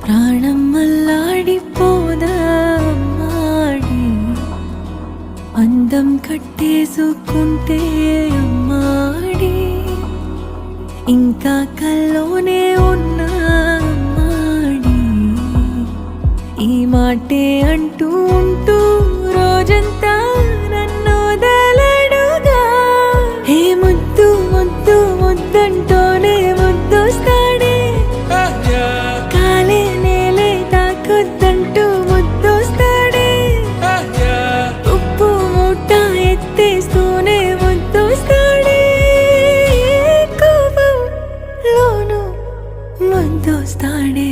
ప్రాణం అల్లాడిపోదా అమ్మాడి, అందం కట్టేసుకుంటే అమ్మాడి, ఇంకా కల్లోనే ఉన్నా అమ్మాడి, ఈ మాటే అంటూ ఉంటూ రోజంతా నన్ను వదలడుగా. హే ముద్దు ముద్దు ముద్దంటూనే ముద్దొస్తాడే, కాలే నేలే తాకొద్దంటూ ముద్దొస్తాడే, ఉప్పు మూట ఎత్తేస్తూనే ముద్దొస్తాడే, కోపంలోనూ ముద్దొస్తాడే.